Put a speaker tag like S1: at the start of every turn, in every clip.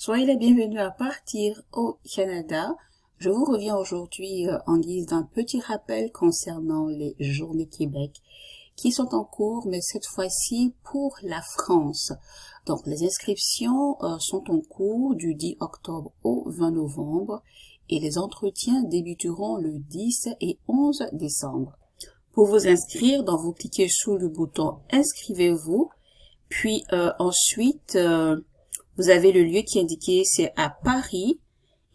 S1: Soyez les bienvenus à Partir au Canada. Je vous reviens aujourd'hui en guise d'un petit rappel concernant les Journées Québec qui sont en cours, mais cette fois-ci pour la France. Donc les inscriptions sont en cours du 10 octobre au 20 novembre et les entretiens débuteront le 10 et 11 décembre. Pour vous inscrire, donc vous cliquez sur le bouton « Inscrivez-vous », puis ensuite vous avez le lieu qui est indiqué, c'est à Paris,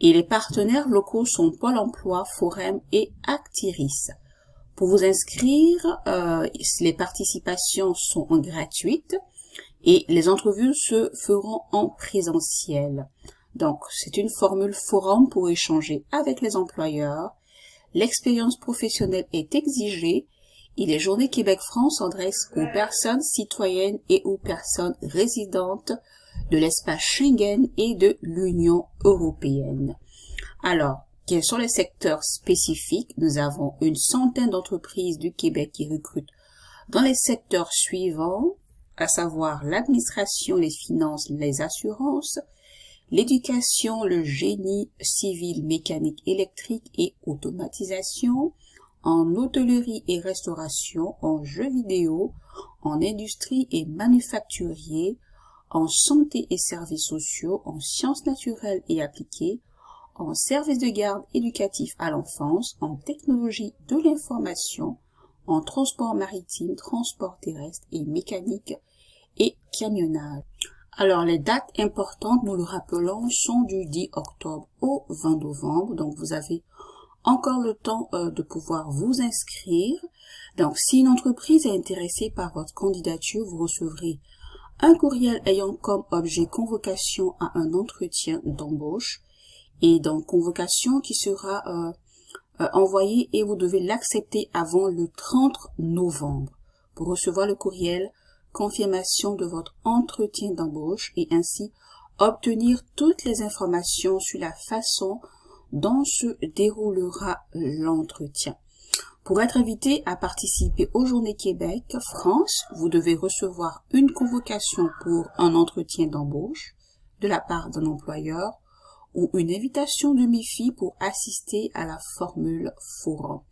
S1: et les partenaires locaux sont Pôle emploi, Forum et Actiris. Pour vous inscrire, les participations sont gratuites et les entrevues se feront en présentiel. Donc, c'est une formule forum pour échanger avec les employeurs. L'expérience professionnelle est exigée et les Journées Québec-France s'adressent aux personnes citoyennes et aux personnes résidentes de l'espace Schengen et de l'Union européenne. Alors, quels sont les secteurs spécifiques? Nous avons une centaine d'entreprises du Québec qui recrutent dans les secteurs suivants, à savoir l'administration, les finances, les assurances, l'éducation, le génie civil, mécanique, électrique et automatisation, en hôtellerie et restauration, en jeux vidéo, en industrie et manufacturier, en santé et services sociaux, en sciences naturelles et appliquées, en services de garde éducatif à l'enfance, en technologie de l'information, en transport maritime, transport terrestre et mécanique et camionnage. Alors, les dates importantes, nous le rappelons, sont du 10 octobre au 20 novembre. Donc, vous avez encore le temps de pouvoir vous inscrire. Donc, si une entreprise est intéressée par votre candidature, vous recevrez un courriel ayant comme objet convocation à un entretien d'embauche et donc convocation qui sera envoyée et vous devez l'accepter avant le 30 novembre pour recevoir le courriel confirmation de votre entretien d'embauche et ainsi obtenir toutes les informations sur la façon dont se déroulera l'entretien. Pour être invité à participer aux Journées Québec France, vous devez recevoir une convocation pour un entretien d'embauche de la part d'un employeur ou une invitation de MIFI pour assister à la formule forum.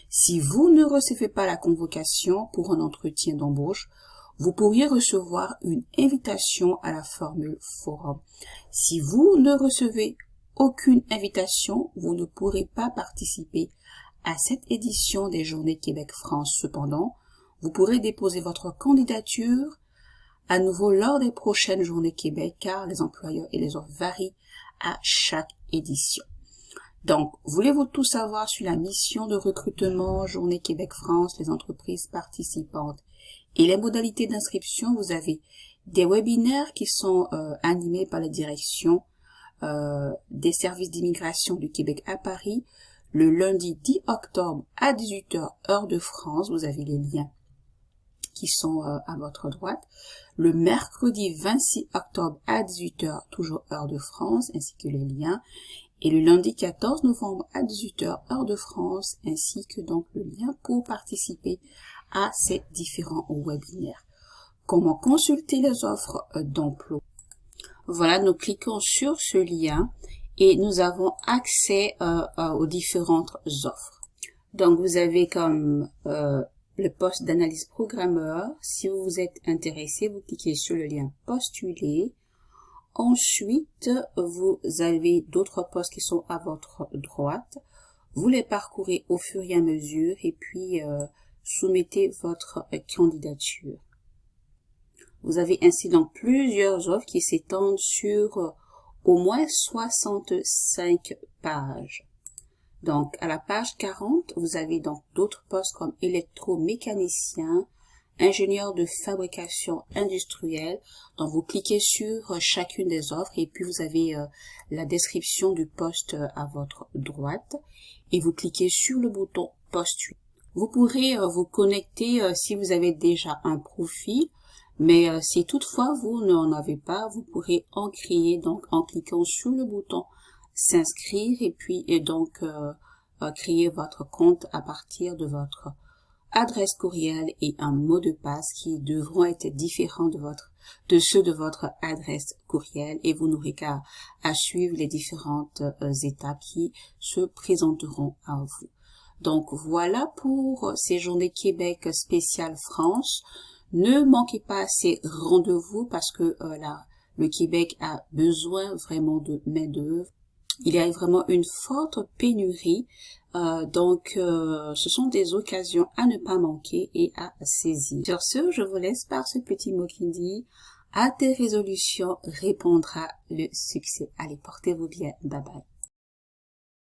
S1: Si vous ne recevez pas la convocation pour un entretien d'embauche, vous pourriez recevoir une invitation à la formule forum. Si vous ne recevez aucune invitation, vous ne pourrez pas participer à cette édition des Journées Québec-France. Cependant, vous pourrez déposer votre candidature à nouveau lors des prochaines Journées Québec car les employeurs et les offres varient à chaque édition. Donc, voulez-vous tout savoir sur la mission de recrutement Journées Québec-France, les entreprises participantes et les modalités d'inscription? Vous avez des webinaires qui sont animés par la direction des services d'immigration du Québec à Paris. Le lundi 10 octobre à 18h, heure de France, vous avez les liens qui sont à votre droite. Le mercredi 26 octobre à 18h, toujours heure de France, ainsi que les liens. Et le lundi 14 novembre à 18h, heure de France, ainsi que donc le lien pour participer à ces différents webinaires. Comment consulter les offres d'emploi? Voilà, nous cliquons sur ce lien et nous avons accès aux différentes offres. Donc, vous avez comme le poste d'analyse programmeur. Si vous vous êtes intéressé, vous cliquez sur le lien postuler. Ensuite, vous avez d'autres postes qui sont à votre droite. Vous les parcourez au fur et à mesure et puis soumettez votre candidature. Vous avez ainsi donc plusieurs offres qui s'étendent sur au moins 65 pages. Donc, à la page 40, vous avez donc d'autres postes comme électromécanicien, ingénieur de fabrication industrielle. Donc, vous cliquez sur chacune des offres et puis vous avez la description du poste à votre droite et vous cliquez sur le bouton postuler. Vous pourrez vous connecter si vous avez déjà un profil. Mais si toutefois vous n'en avez pas, vous pourrez en créer donc en cliquant sur le bouton s'inscrire et puis donc créer votre compte à partir de votre adresse courriel et un mot de passe qui devront être différents de ceux de votre adresse courriel, et vous n'aurez qu'à suivre les différentes étapes qui se présenteront à vous. Donc voilà pour ces journées Québec spéciales France. Ne manquez pas ces rendez-vous parce que le Québec a besoin vraiment de main-d'œuvre. Il y a vraiment une forte pénurie, donc ce sont des occasions à ne pas manquer et à saisir. Sur ce, je vous laisse par ce petit mot qui dit « À tes résolutions répondra le succès ». Allez, portez-vous bien, bye bye.